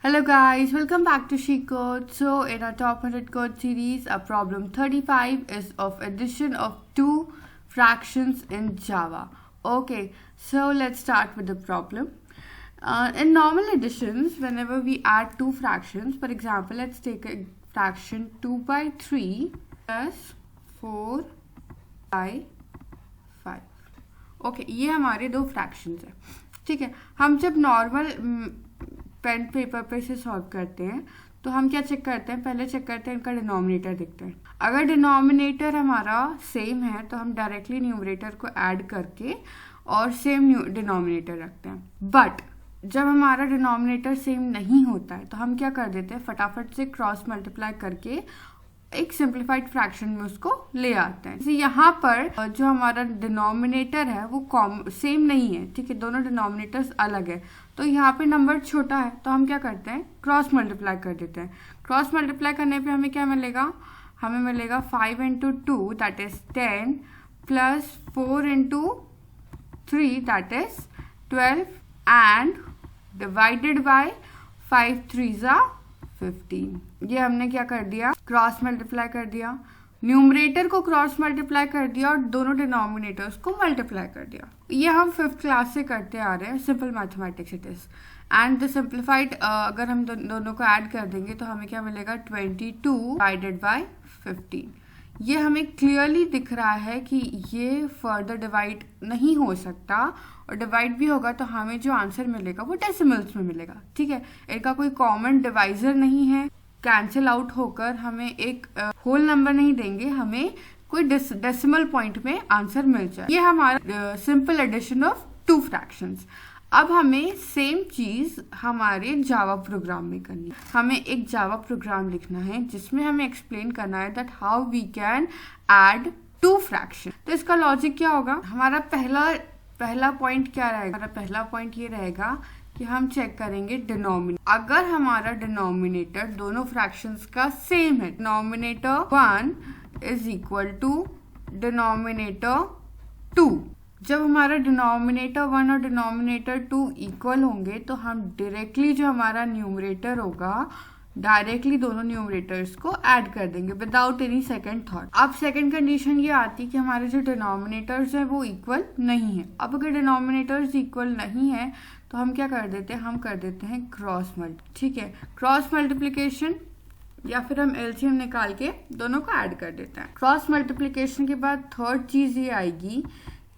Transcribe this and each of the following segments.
Hello guys, welcome back to She Code. So in our top 100 code series, our problem 35 is of addition of two fractions in Java. Okay, so let's start with the problem. In normal additions, whenever we add two fractions, for example, let's take a fraction 2 by 3 plus 4 by 5. Okay ये हमारे दो fractions हैं. ठीक है, हम जब normal pen paper पे से सॉल्व करते हैं तो हम क्या चेक करते हैं, पहले चेक करते हैं इनका डिनोमिनेटर देखते हैं. अगर डिनोमिनेटर हमारा सेम है तो हम डायरेक्टली न्यूमरेटर को ऐड करके और सेम डिनोमिनेटर रखते हैं. बट जब हमारा डिनोमिनेटर सेम नहीं होता है तो हम क्या कर देते हैं, फटाफट से क्रॉस मल्टीप्लाई करके एक सिंप्लीफाइड फ्रैक्शन में उसको ले आते हैं. जैसे यहाँ पर जो हमारा डिनोमिनेटर है वो सेम नहीं है. ठीक है, दोनों डिनोमिनेटर्स अलग है तो यहाँ पे नंबर छोटा है तो हम क्या करते हैं, क्रॉस मल्टीप्लाई कर देते हैं. क्रॉस मल्टीप्लाई करने पे हमें क्या मिलेगा, हमें मिलेगा 5 into 2 that is 10 plus 4 into 3 that is 12 and divided by 5 3s are 15. ये हमने क्या कर दिया, क्रॉस मल्टीप्लाई कर दिया, न्यूमरेटर को क्रॉस मल्टीप्लाई कर दिया और दोनों डिनोमिनेटर्स को मल्टीप्लाई कर दिया. ये हम 5th क्लास से करते आ रहे हैं, simple mathematics it is. And the simplified अगर हम दोनों को ऐड कर देंगे तो हमें क्या मिलेगा, 22 डिवाइडेड बाय 15. ये हमें क्लियरली दिख रहा है कि ये फर्दर डिवाइड नहीं हो सकता और डिवाइड भी होगा तो हमें जो आंसर मिलेगा वो डेसिमल्स में मिलेगा. ठीक है, इनका कोई कॉमन डिवाइजर नहीं है, कैंसिल आउट होकर हमें एक होल नंबर नहीं देंगे, हमें कोई डेसिमल पॉइंट में आंसर मिल जाए. ये हमारा simple addition of two fractions. अब हमें सेम चीज हमारे जावा प्रोग्राम में करनी है. हमें एक जावा प्रोग्राम लिखना है जिसमें हमें एक्सप्लेन करना है that how we can add two fraction. तो इसका लॉजिक क्या होगा, हमारा पहला पॉइंट क्या रहेगा, हमारा पहला पॉइंट ये रहेगा कि हम चेक करेंगे डिनोमिनेटर. अगर हमारा डिनोमिनेटर दोनों फ्रैक्शंस का सेम है, denominator 1 is equal to denominator 2. जब हमारा डिनोमिनेटर 1 और डिनोमिनेटर 2 इक्वल होंगे तो हम डायरेक्टली जो हमारा न्यूमरेटर होगा डायरेक्टली दोनों न्यूमरेटर्स को ऐड कर देंगे विदाउट एनी सेकंड थॉट. अब सेकंड कंडीशन ये आती है कि हमारे जो डिनोमिनेटर्स हैं वो इक्वल नहीं है. अब अगर डिनोमिनेटर्स इक्वल नहीं है तो हम क्या कर देते हैं, हम कर देते हैं क्रॉस मल्टी. ठीक है, क्रॉस मल्टीप्लीकेशन या फिर हम एलसीएम निकाल के दोनों को ऐड कर देते हैं. क्रॉस मल्टीप्लीकेशन के बाद थर्ड चीज ये आएगी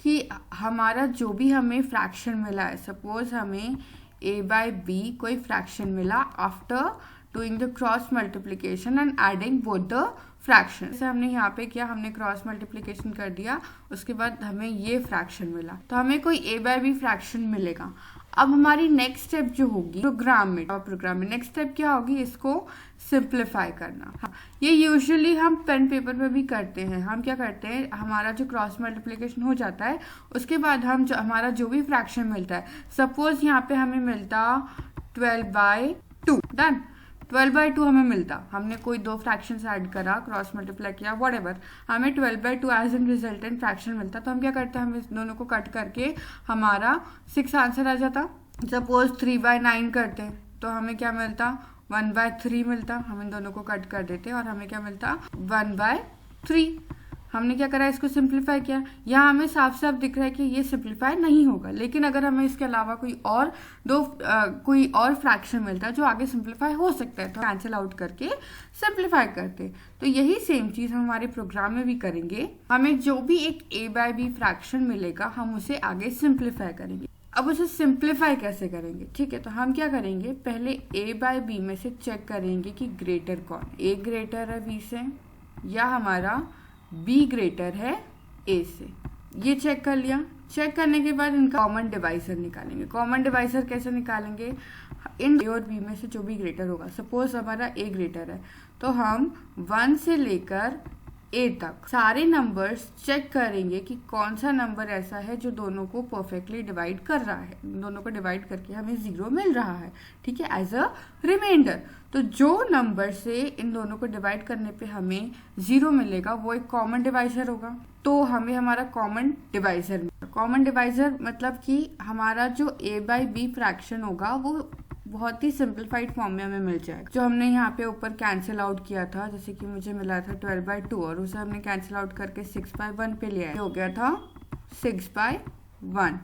कि हमारा जो भी हमें फ्रैक्शन मिला है, सपोज हमें a बाई बी कोई फ्रैक्शन मिला after doing the cross multiplication and adding both the fraction. जैसे हमने यहाँ पे किया, हमने क्रॉस मल्टीप्लीकेशन कर दिया, उसके बाद हमें ये फ्रैक्शन मिला तो हमें कोई a बाई बी फ्रैक्शन मिलेगा. अब हमारी नेक्स्ट स्टेप जो होगी प्रोग्राम में नेक्स्ट स्टेप क्या होगी, इसको सिंप्लीफाई करना. ये यूजुअली हम पेन पेपर पे भी करते हैं. हम क्या करते हैं, हमारा जो क्रॉस मल्टीप्लिकेशन हो जाता है उसके बाद हम हमारा जो भी फ्रैक्शन मिलता है, सपोज यहाँ पे हमें मिलता 12/2, डन. 12/2 हमें मिलता, हमने कोई दो फ्रैक्शंस ऐड करा, क्रॉस मल्टीप्लाई किया, व्हाटएवर, हमें 12/2 एज एन रिजल्टेंट फ्रैक्शन मिलता. तो हम क्या करते हैं, हम इस दोनों को कट करके हमारा 6 आंसर आ जाता. सपोज 3/9 करते हैं तो हमें क्या मिलता, 1/3 मिलता. हम इन दोनों को कट कर देते और हमें क्या मिलता, 1/3. हमने क्या करा, इसको सिंप्लीफाई किया. यहाँ हमें साफ साफ दिख रहा है कि ये सिंप्लीफाई नहीं होगा, लेकिन अगर हमें इसके अलावा कोई और फ्रैक्शन मिलता है जो आगे सिंप्लीफाई हो सकता है तो कैंसिल आउट करके सिंप्लीफाई करते. तो यही सेम चीज हम हमारे प्रोग्राम में भी करेंगे. हमें जो भी एक a बाई बी फ्रैक्शन मिलेगा हम उसे आगे सिंप्लीफाई करेंगे. अब उसे सिंप्लीफाई कैसे करेंगे, ठीक है, तो हम क्या करेंगे, पहले a बाई बी में से चेक करेंगे कि ग्रेटर कौन है. a ग्रेटर है b से या हमारा b ग्रेटर है a से. ये चेक कर लिया. चेक करने के बाद इनका कॉमन डिवाइजर निकालेंगे. कॉमन डिवाइजर कैसे निकालेंगे, इन a और b में से जो भी ग्रेटर होगा, सपोज हमारा a ग्रेटर है तो हम 1 से लेकर a तक सारे नंबर्स चेक करेंगे कि कौन सा नंबर ऐसा है जो दोनों को परफेक्टली डिवाइड कर रहा है, दोनों को डिवाइड करके हमें 0 मिल रहा है. ठीक है, एज अ रिमाइंडर. तो जो नंबर से इन दोनों को डिवाइड करने पे हमें 0 मिलेगा वो एक कॉमन डिवाइजर होगा. तो हमें हमारा कॉमन डिवाइजर मतलब कि हमारा जो a बाई बी फ्रैक्शन होगा वो बहुत ही सिंप्लीफाइड फॉर्म में हमें मिल जाएगा। जो हमने यहाँ पे ऊपर कैंसिल आउट किया था, जैसे कि मुझे मिला था 12/2 और उसे हमने कैंसिल आउट करके 6/1 पे लिया है, हो गया था 6/1।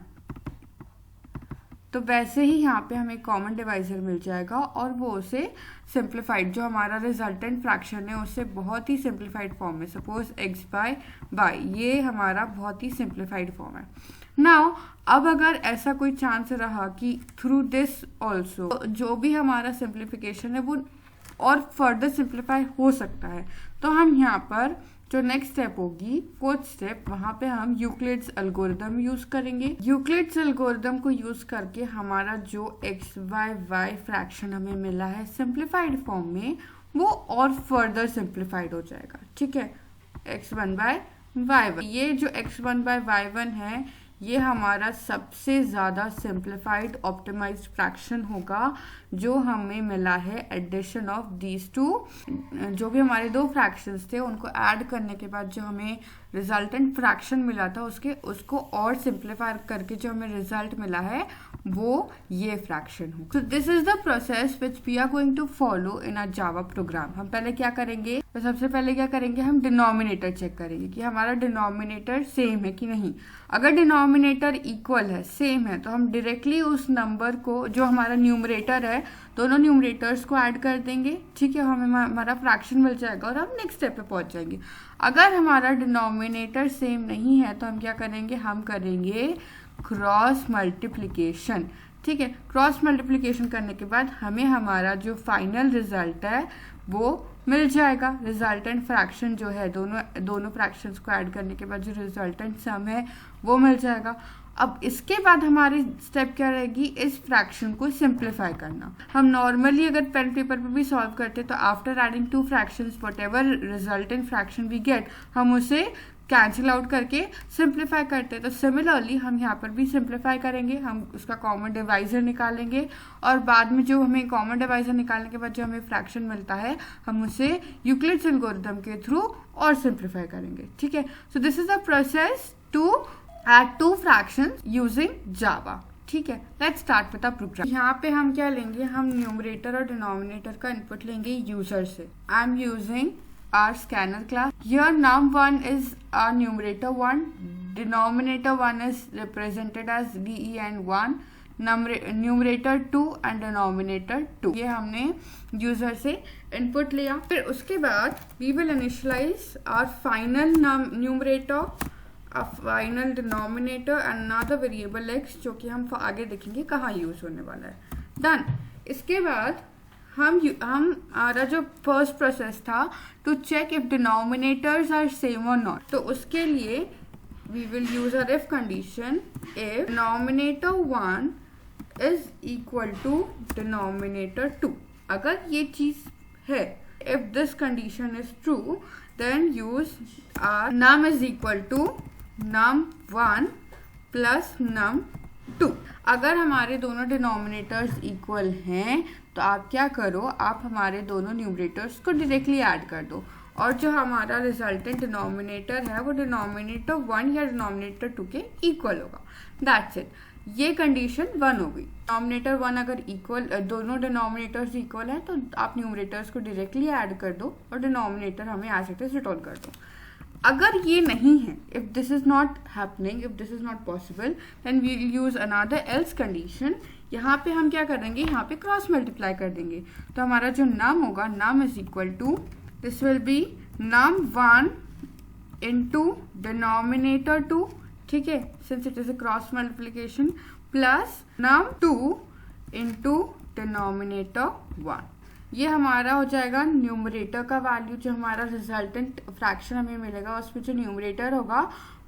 तो वैसे ही यहाँ पे हमें कॉमन डिवाइजर मिल जाएगा और वो उसे सिंप्लीफाइड, जो हमारा रिजल्टेंट फ्रैक्शन है उससे बहुत ही सिंप्लीफाइड फॉर्म में, सपोज x/y, ये हमारा बहुत ही सिंप्लीफाइड फॉर्म है। नाउ अब अगर ऐसा कोई चांस रहा कि थ्रू दिस ऑल्सो जो भी हमारा सिंप्लीफिकेशन है वो और फर्दर सिंप्लीफाई हो सकता है, तो हम यहाँ पर जो नेक्स्ट स्टेप होगी, फोर्थ स्टेप, वहां पे हम यूक्लिड्स एल्गोरिथम यूज करेंगे। यूक्लिड्स एल्गोरिथम को यूज करके हमारा जो x/y फ्रैक्शन हमें मिला है सिंप्लीफाइड फॉर्म में, वो और फर्दर सिंप्लीफाइड हो जाएगा। ठीक है, x1/y1, ये जो x1/y1 है ये हमारा सबसे ज़्यादा सिंप्लीफाइड ऑप्टिमाइज्ड फ्रैक्शन होगा जो हमें मिला है एडिशन ऑफ दीज टू। जो भी हमारे दो फ्रैक्शंस थे उनको ऐड करने के बाद जो हमें रिजल्टेंट फ्रैक्शन मिला था उसको और सिंप्लीफाई करके जो हमें रिजल्ट मिला है वो ये फ्रैक्शन हो। So this is the process which we are going to follow in a Java program. हम पहले क्या करेंगे, तो सबसे पहले क्या करेंगे, हम डिनोमिनेटर चेक करेंगे कि हमारा डिनोमिनेटर सेम है कि नहीं। अगर डिनोमिनेटर इक्वल है, सेम है, तो हम डायरेक्टली उस नंबर को, जो हमारा न्यूमरेटर है, दोनों न्यूमरेटर्स को ऐड कर देंगे। ठीक है, हमें हमारा फ्रैक्शन मिल जाएगा और हम नेक्स्ट स्टेप पे पहुंच जाएंगे। अगर हमारा डिनोमिनेटर सेम नहीं है तो हम क्या करेंगे, हम करेंगे क्रॉस मल्टीप्लिकेशन। ठीक है, क्रॉस मल्टीप्लिकेशन करने के बाद हमें हमारा जो फाइनल रिजल्ट है वो मिल जाएगा। रिजल्टेंट फ्रैक्शन जो है, दोनों फ्रैक्शंस को ऐड करने के बाद जो रिजल्टेंट सम है वो मिल जाएगा। अब इसके बाद हमारी स्टेप क्या रहेगी, इस फ्रैक्शन को सिंप्लीफाई करना। हम नॉर्मली अगर पेन पेपर पे भी सॉल्व करते तो after adding two fractions whatever resultant fraction we get, हम उसे कैंसिल आउट करके सिंप्लीफाई करते हैं। तो सिमिलरली हम यहाँ पर भी सिंप्लीफाई करेंगे, हम उसका कॉमन डिवाइजर निकालेंगे और बाद में जो हमें कॉमन डिवाइजर निकालने के बाद जो हमें फ्रैक्शन मिलता है हम उसे यूक्लिड्स एल्गोरिथम के थ्रू और सिंप्लीफाई करेंगे। ठीक है, so this is the process to add two fractions using Java। ठीक है, let's start with the program. यहाँ पे हम क्या लेंगे, हम न्यूमरेटर और डिनोमिनेटर का इनपुट लेंगे यूजर से। I am using our scanner class. Here num1 is our numerator 1, denominator 1 is represented as den1, numerator 2 and denominator 2। ये हमने यूजर से इनपुट लिया। फिर उसके बाद we will initialize our final numerator, a final denominator and another variable x, जो कि हम आगे देखेंगे कहाँ यूज होने वाला है। डन। इसके बाद हमारा जो फर्स्ट प्रोसेस था to check if denominators are same और नॉट, तो उसके लिए we will use a if condition, if denominator 1 is equal to denominator 2। अगर ये चीज है, if this condition is true, then use num is equal to num1 plus num2। अगर हमारे दोनों डिनोमिनेटर्स इक्वल हैं तो आप क्या करो, आप हमारे दोनों न्यूमरेटर्स को डायरेक्टली ऐड कर दो और जो हमारा रिजल्टेंट डिनोमिनेटर है वो डिनोमिनेटर 1 या डिनोमिनेटर 2 के इक्वल होगा। दैट्स इट, ये कंडीशन 1 हो गई। डिनोमिनेटर 1 अगर इक्वल, दोनों डिनोमिनेटर्स इक्वल है तो आप न्यूमरेटर्स को डायरेक्टली ऐड कर दो और डिनोमिनेटर हमें एज इट इज रिटर्न कर दो। अगर ये नहीं है, if this is not happening, if this is not possible, then we will use another else condition. यहाँ पे हम क्या करेंगे, यहाँ पे क्रॉस मल्टीप्लाई कर देंगे। तो हमारा जो नम होगा, num is equal to, this will be num1 into denominator 2, ठीक है, since it is a cross multiplication, plus num2 into denominator 1। ये हमारा हो जाएगा न्यूमरेटर का वैल्यू। जो हमारा रिजल्टेंट फ्रैक्शन हमें मिलेगा उसमें जो न्यूमरेटर होगा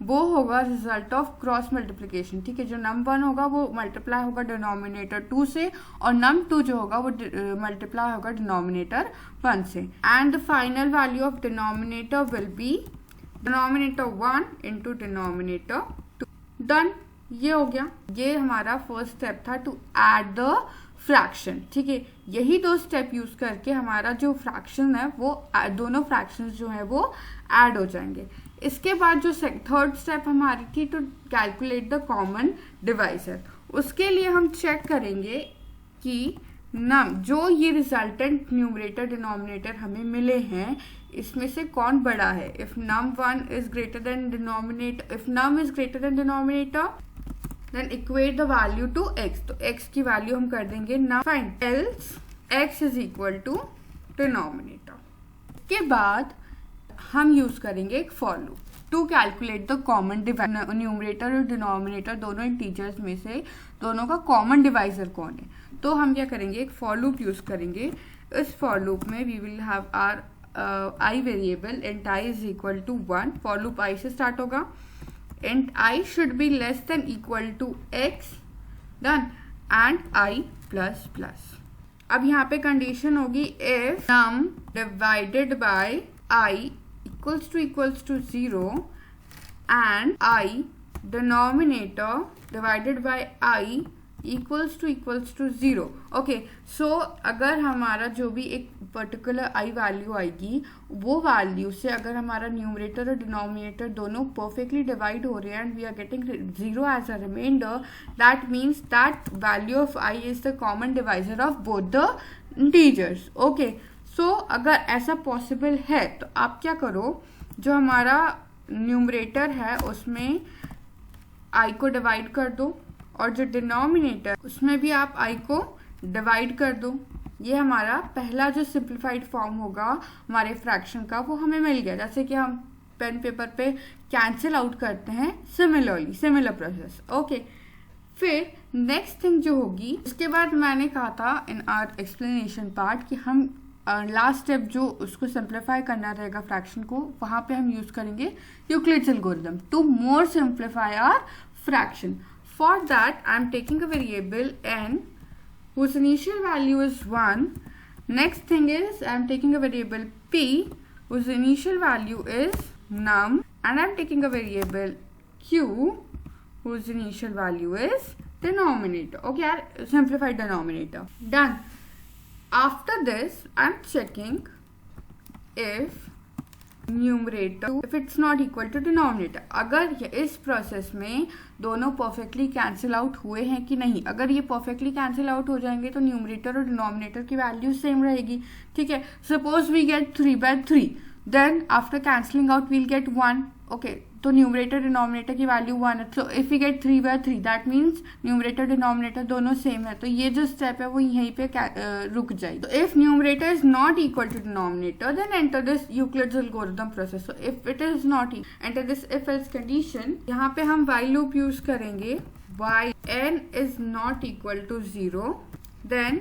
वो होगा रिजल्ट ऑफ क्रॉस मल्टीप्लिकेशन। ठीक है, जो num1 होगा वो मल्टीप्लाई होगा डिनोमिनेटर 2 से और num2 जो होगा वो मल्टीप्लाई होगा डिनोमिनेटर 1 से। And the final value of denominator will be denominator 1 into denominator 2। Done, ये हो गया। ये हमारा फर्स्ट स्टेप था टू ऐड द फ्रैक्शन। ठीक है, यही दो स्टेप यूज करके हमारा जो फ्रैक्शन है वो दोनों फ्रैक्शंस जो है वो ऐड हो जाएंगे। इसके बाद जो थर्ड स्टेप हमारी थी to calculate the common divisor. उसके लिए हम चेक करेंगे कि नम जो ये रिजल्टेंट न्यूमरेटर डिनोमिनेटर हमें मिले हैं इसमें से कौन बड़ा है. If num 1 is greater than denominator, if num is greater than denominator, then equate the value to x. तो x की वैल्यू हम कर देंगे num. Fine. else x is equal to denominator. के बाद हम यूज करेंगे एक for loop to calculate the common numerator और डिनोमिनेटर दोनों इंटीजर्स में से दोनों का कॉमन डिवाइजर कौन है. तो हम क्या करेंगे, एक फॉर लूप यूज करेंगे. इस फॉर लूप में we will have R I variable int I is equal to 1. For loop I से स्टार्ट होगा. Int I should be less than equal to X. Done. And I plus plus. अब यहाँ पे condition होगी if num divided by I equals to 0 and I denominator divided by I equals to 0. Okay, so अगर हमारा जो भी एक particular I value आएगी वो वैल्यू से अगर हमारा न्यूमरेटर और डिनोमिनेटर दोनों परफेक्टली डिवाइड हो रहे हैं and we are getting 0 as a reminder, that means that value of i is the common divisor of both the integers. Okay, so अगर ऐसा पॉसिबल है तो आप क्या करो, जो हमारा न्यूमरेटर है उसमें आई को डिवाइड कर दो और जो डिनोमिनेटर उसमें भी आप आई को डिवाइड कर दो. ये हमारा पहला जो सिंप्लीफाइड फॉर्म होगा हमारे फ्रैक्शन का वो हमें मिल गया. जैसे कि हम पेन पेपर पे कैंसिल आउट करते हैं, सिमिलर प्रोसेस. ओके, फिर नेक्स्ट थिंग जो होगी उसके बाद मैंने कहा था इन आवर एक्सप्लेनेशन पार्ट कि हम लास्ट स्टेप जो उसको सिंप्लीफाई करना रहेगा फ्रैक्शन को, वहां पे हम यूज करेंगे Euclid's algorithm to more simplify our fraction. For that I am taking a variable n whose initial value is 1. Next thing is I am taking a variable p whose initial value is num, and I am taking a variable q whose initial value is denominator. Okay, simplified denominator. Done. After this, I'm checking if numerator, if it's not equal to denominator. अगर इस process में दोनों perfectly cancel out हुए हैं कि नहीं. अगर ये परफेक्टली कैंसिल आउट हो जाएंगे तो न्यूमरेटर और डिनोमिनेटर की वैल्यू सेम रहेगी. ठीक है, suppose we get 3/3, then after cancelling out we'll get 1. Okay, तो न्यूमरेटर डिनोमिनेटर की वैल्यू 1 है. So if we get 3/3 that means numerator denominator दोनों सेम है. तो ये जो स्टेप है वो यहीं पे रुक जाएगी. तो if numerator is not equal to denominator then enter this Euclid's algorithm process. So if it is not, enter this if else condition. यहाँ पे हम व्हाइल लूप यूज करेंगे. While n is not equal to 0 then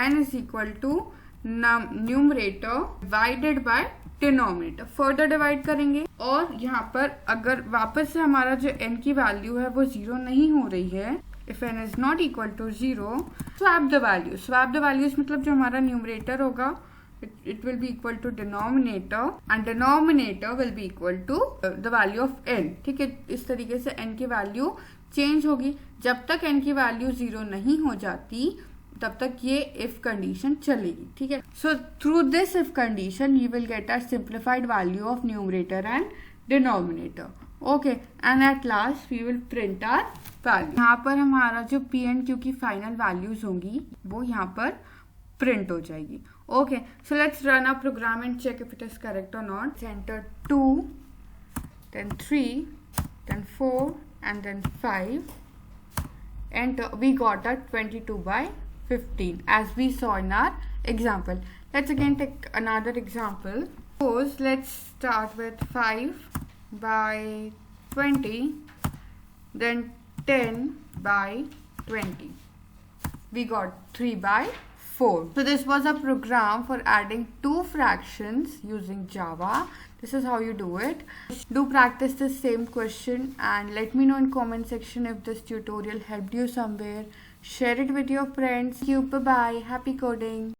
n is equal to numerator divided by denominator. Further divide करेंगे और यहाँ पर अगर वापस से हमारा जो n की वैल्यू है वो 0 नहीं हो रही है, if n is not equal to 0, swap the values मतलब जो हमारा न्यूमरेटर होगा it will be equal to denominator and denominator will be equal to the value of n. ठीक है, इस तरीके से n की वैल्यू चेंज होगी. जब तक n की वैल्यू 0 नहीं हो जाती तब तक ये इफ कंडीशन चलेगी. ठीक है, so through this if condition you will get a simplified value of numerator and denominator. Okay, and at last we will print our value. यहाँ पर हमारा जो पी एंड क्यू की फाइनल वैल्यूज होंगी वो यहाँ पर प्रिंट हो जाएगी. Okay, so let's run a program and check if it is correct और not. Enter 2, then 3, then 4 and then 5. Enter. We got a 22/15 as we saw in our example. Let's again take another example. Suppose let's start with 5/20, then 10/20. We got 3/4. So this was a program for adding two fractions using Java. This is how you do it. Do practice the same question and let me know in comment section if this tutorial helped you somewhere. Share it with your friends. Thank you. Bye bye. Happy coding.